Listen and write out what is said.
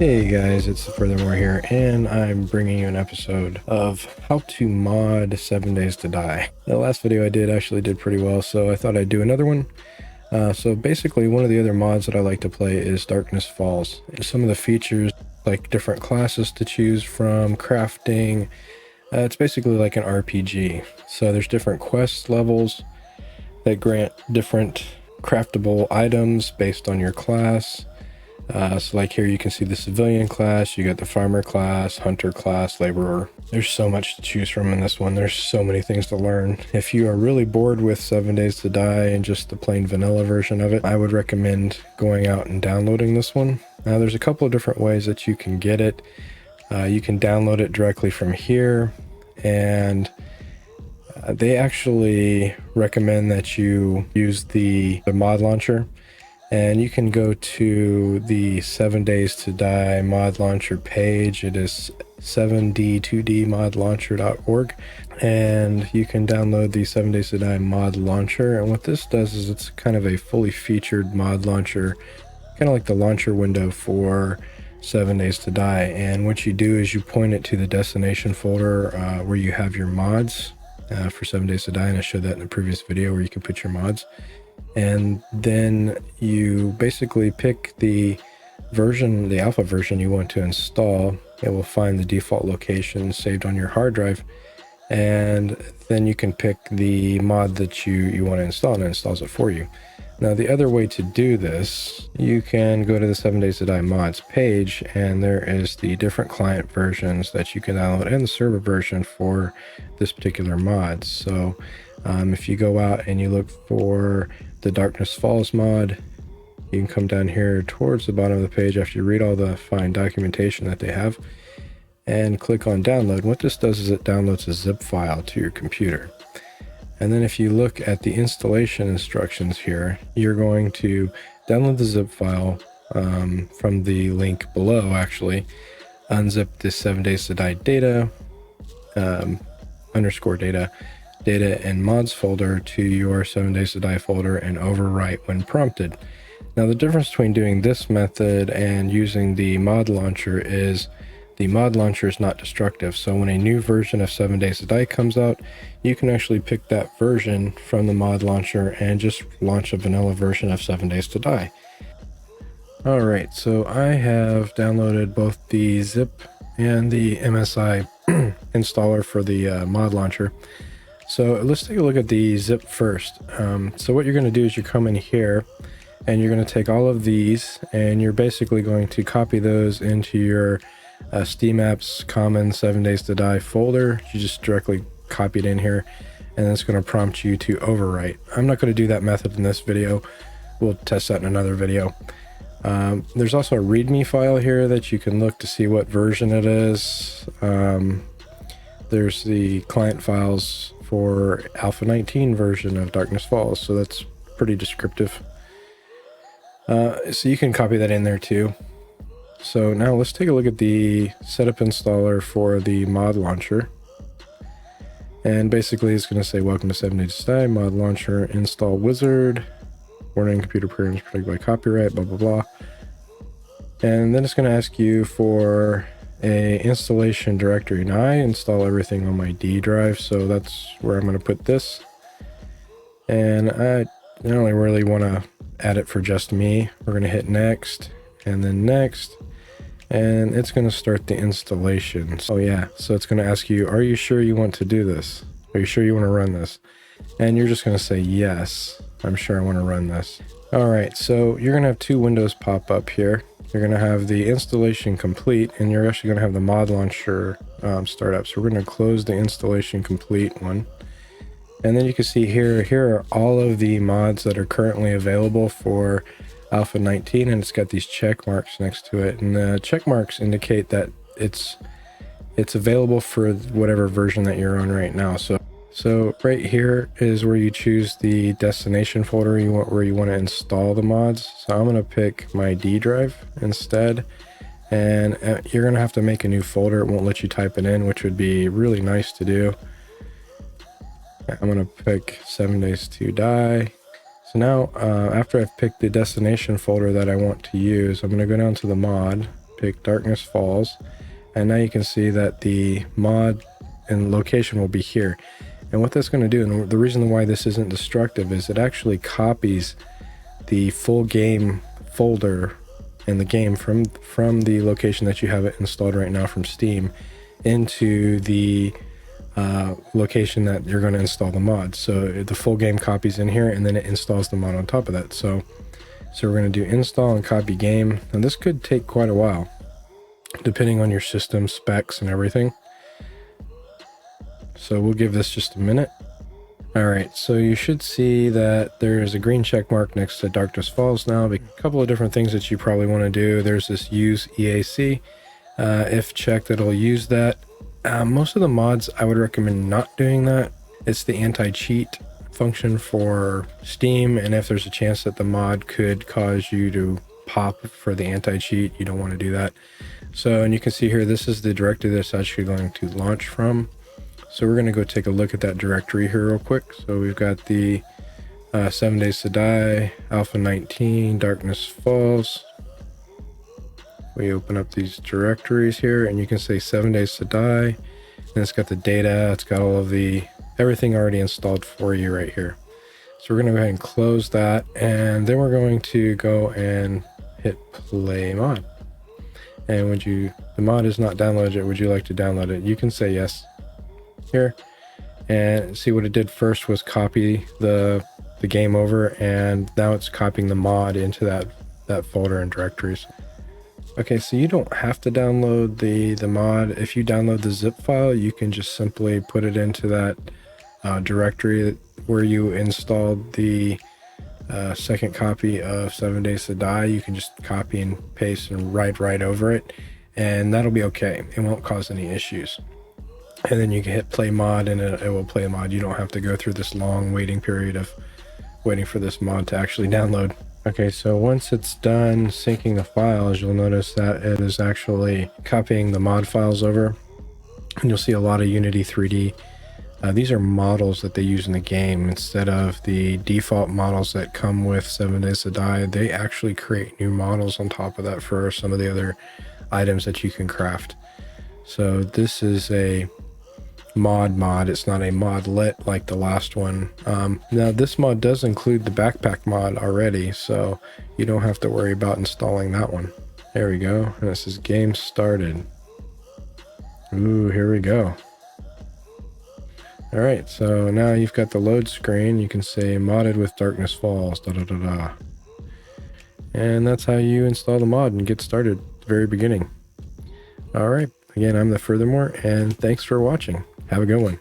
Hey guys, it's the Furthermore here, and I'm bringing you an episode of how to mod 7 Days to Die. The last video I did actually did pretty well, so I thought I'd do another one. So basically, one of the other mods that I like to play is Darkness Falls. And some of the features, like different classes to choose from, crafting, it's basically like an RPG. So there's different quest levels that grant different craftable items based on your class. So like here you can see the civilian class, you got the farmer class, hunter class, laborer. There's so much to choose from in this one. There's so many things to learn. If you are really bored with 7 Days to Die and just the plain vanilla version of it, I would recommend going out and downloading this one. Now there's a couple of different ways that you can get it. You can download it directly from here, and they actually recommend that you use the mod launcher. And you can go to the 7 Days to Die mod launcher page. It is 7d2dmodlauncher.org, and you can download the 7 Days to Die mod launcher. And what this does is it's kind of a fully featured mod launcher, kind of like the launcher window for 7 Days to Die. And what you do is you point it to the destination folder where you have your mods for 7 Days to Die, and I showed that in the previous video where you can put your mods. And then you basically pick the version, the alpha version you want to install. It will find the default location saved on your hard drive, and then you can pick the mod that you want to install, and it installs it for you. Now the other way to do this, you can go to the 7 Days to Die mods page, and there is the different client versions that you can download and the server version for this particular mod. So if you go out and you look for the Darkness Falls mod, you can come down here towards the bottom of the page after you read all the fine documentation that they have and click on download. What this does is it downloads a zip file to your computer. And then if you look at the installation instructions here, you're going to download the zip file from the link below. Actually, unzip the 7 Days to Die data, underscore data and mods folder to your 7 Days to Die folder and overwrite when prompted. Now the difference between doing this method and using the mod launcher is the mod launcher is not destructive. So when a new version of 7 Days to Die comes out, you can actually pick that version from the mod launcher and just launch a vanilla version of 7 Days to Die. Alright, so I have downloaded both the zip and the MSI installer for the mod launcher. So let's take a look at the zip first. So what you're going to do is you come in here and you're going to take all of these and you're basically going to copy those into your Steam Apps Common 7 Days to Die folder. You just directly copy it in here, and it's going to prompt you to overwrite. I'm not going to do that method in this video. We'll test that in another video. There's also a README file here that you can look to see what version it is. There's the client files for Alpha 19 version of Darkness Falls, so that's pretty descriptive. So you can copy that in there too. So now let's take a look at the setup installer for the mod launcher. And basically it's going to say, welcome to 7 Days to Die, mod launcher, install wizard, warning, computer programs protected by copyright, blah, blah, blah. And then it's going to ask you for a installation directory. Now I install everything on my D drive, so that's where I'm going to put this. And I only really want to add it for just me. We're going to hit next and then next, and it's going to start the installation. So yeah, so it's going to ask you, are you sure you want to do this? Are you sure you want to run this? And you're just going to say, yes, I'm sure I want to run this. All right, so you're going to have two windows pop up here. You're going to have the installation complete, and you're actually going to have the mod launcher start up. So we're going to close the installation complete one. And then you can see here are all of the mods that are currently available for Alpha 19, and it's got these check marks next to it. And the check marks indicate that it's available for whatever version that you're on right now. So right here is where you choose the destination folder where you want to install the mods. So I'm going to pick my D drive instead, and you're going to have to make a new folder. It won't let you type it in, which would be really nice to do. I'm going to pick 7 Days to Die. So now, after I've picked the destination folder that I want to use, I'm going to go down to the mod, pick Darkness Falls, and now you can see that the mod and location will be here. And what that's going to do, and the reason why this isn't destructive, is it actually copies the full game folder in the game from the location that you have it installed right now from Steam into the location that you're going to install the mod. So the full game copies in here, and then it installs the mod on top of that. So we're going to do install and copy game, and this could take quite a while depending on your system specs and everything. So we'll give this just a minute. Alright, so you should see that there's a green check mark next to Darkness Falls now. A couple of different things that you probably want to do. There's this use EAC. If checked, it'll use that. Most of the mods, I would recommend not doing that. It's the anti-cheat function for Steam, and if there's a chance that the mod could cause you to pop for the anti-cheat, you don't want to do that. So, and you can see here, this is the directory that's actually going to launch from. So we're going to go take a look at that directory here real quick. So we've got the 7 Days to Die, Alpha 19, Darkness Falls. We open up these directories here, and you can say 7 Days to Die. And it's got the data, it's got all of the everything already installed for you right here. So we're going to go ahead and close that, and then we're going to go and hit play mod. And the mod is not downloaded yet, would you like to download it? You can say yes here, and see what it did first was copy the game over, and now it's copying the mod into that folder and directories. Okay, so you don't have to download the mod. If you download the zip file, you can just simply put it into that directory where you installed the second copy of 7 Days to Die. You can just copy and paste and write right over it, and that'll be okay. It won't cause any issues. And then you can hit play mod, and it will play mod. You don't have to go through this long waiting period of waiting for this mod to actually download. Okay, so once it's done syncing the files, you'll notice that it is actually copying the mod files over. And you'll see a lot of Unity 3D. These are models that they use in the game instead of the default models that come with 7 Days to Die. They actually create new models on top of that for some of the other items that you can craft. So this is a mod. It's not a modlet like the last one. Now this mod does include the backpack mod already, so you don't have to worry about installing that one. There we go, and this is game started. Ooh, here we go. All right, so now you've got the load screen. You can say modded with Darkness Falls, and that's how you install the mod and get started at the very beginning. All right, again, I'm the Furthermore, and thanks for watching. Have a good one.